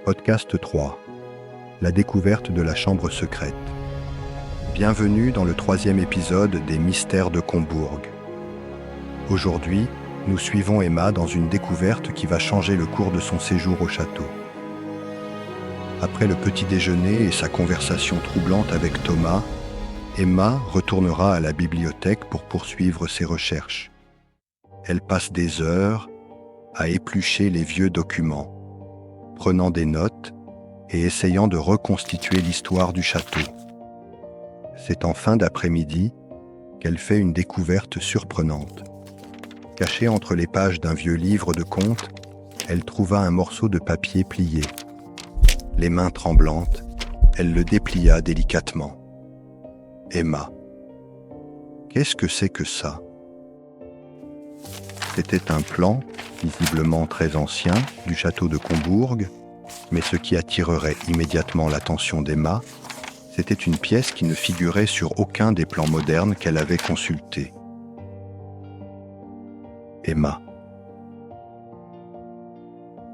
Podcast 3. La découverte de la chambre secrète. Bienvenue dans le 3e épisode des Mystères de Combourg. Aujourd'hui, nous suivons Emma dans une découverte qui va changer le cours de son séjour au château. Après le petit déjeuner et sa conversation troublante avec Thomas, Emma retournera à la bibliothèque pour poursuivre ses recherches. Elle passe des heures à éplucher les vieux documents, prenant des notes et essayant de reconstituer l'histoire du château. C'est en fin d'après-midi qu'elle fait une découverte surprenante. Cachée entre les pages d'un vieux livre de contes, elle trouva un morceau de papier plié. Les mains tremblantes, elle le déplia délicatement. Emma. Qu'est-ce que c'est que ça ? C'était un plan, visiblement très ancien, du château de Combourg, mais ce qui attirerait immédiatement l'attention d'Emma, c'était une pièce qui ne figurait sur aucun des plans modernes qu'elle avait consultés. Emma.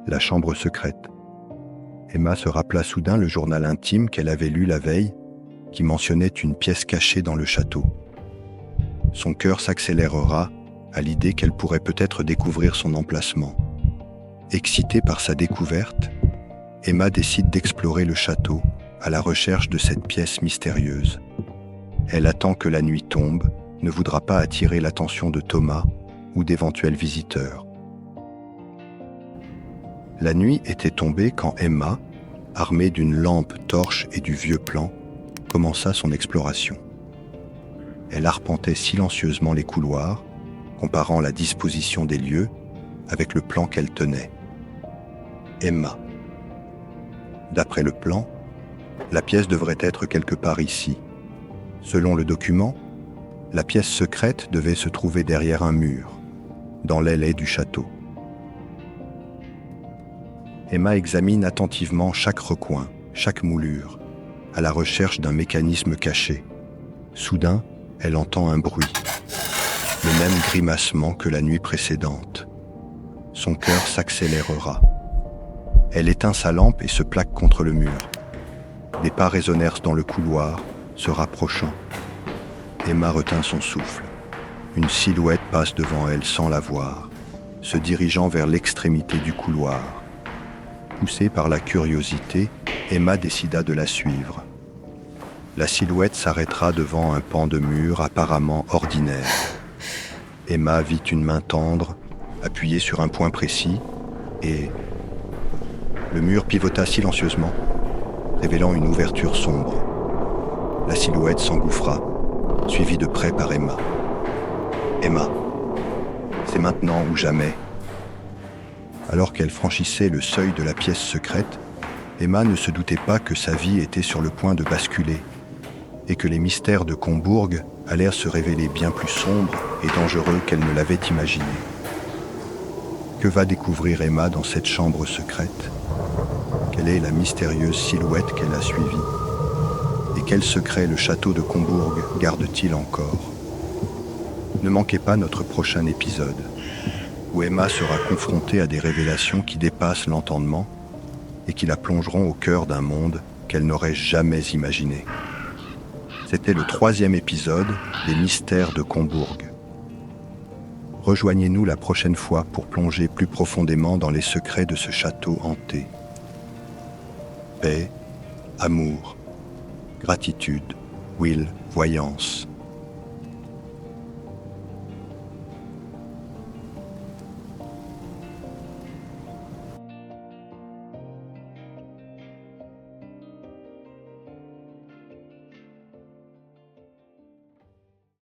La chambre secrète. Emma se rappela soudain le journal intime qu'elle avait lu la veille, qui mentionnait une pièce cachée dans le château. Son cœur s'accélérera à l'idée qu'elle pourrait peut-être découvrir son emplacement. Excitée par sa découverte, Emma décide d'explorer le château à la recherche de cette pièce mystérieuse. Elle attend que la nuit tombe, ne voudra pas attirer l'attention de Thomas ou d'éventuels visiteurs. La nuit était tombée quand Emma, armée d'une lampe torche et du vieux plan, commença son exploration. Elle arpentait silencieusement les couloirs, comparant la disposition des lieux avec le plan qu'elle tenait. Emma. D'après le plan, la pièce devrait être quelque part ici. Selon le document, la pièce secrète devait se trouver derrière un mur, dans l'aile du château. Emma examine attentivement chaque recoin, chaque moulure, à la recherche d'un mécanisme caché. Soudain, elle entend un bruit. Le même grimacement que la nuit précédente. Son cœur s'accélérera. Elle éteint sa lampe et se plaque contre le mur. Des pas résonnèrent dans le couloir, se rapprochant. Emma retint son souffle. Une silhouette passe devant elle sans la voir, se dirigeant vers l'extrémité du couloir. Poussée par la curiosité, Emma décida de la suivre. La silhouette s'arrêtera devant un pan de mur apparemment ordinaire. Emma vit une main tendre, appuyée sur un point précis, et le mur pivota silencieusement, révélant une ouverture sombre. La silhouette s'engouffra, suivie de près par Emma. Emma, c'est maintenant ou jamais. Alors qu'elle franchissait le seuil de la pièce secrète, Emma ne se doutait pas que sa vie était sur le point de basculer, et que les mystères de Combourg allèrent se révéler bien plus sombres et dangereux qu'elle ne l'avait imaginé. Que va découvrir Emma dans cette chambre secrète ? Quelle est la mystérieuse silhouette qu'elle a suivie ? Et quel secret le château de Combourg garde-t-il encore ? Ne manquez pas notre prochain épisode, où Emma sera confrontée à des révélations qui dépassent l'entendement et qui la plongeront au cœur d'un monde qu'elle n'aurait jamais imaginé. C'était le 3e épisode des Mystères de Combourg. Rejoignez-nous la prochaine fois pour plonger plus profondément dans les secrets de ce château hanté. Paix, amour, gratitude, Will, voyance.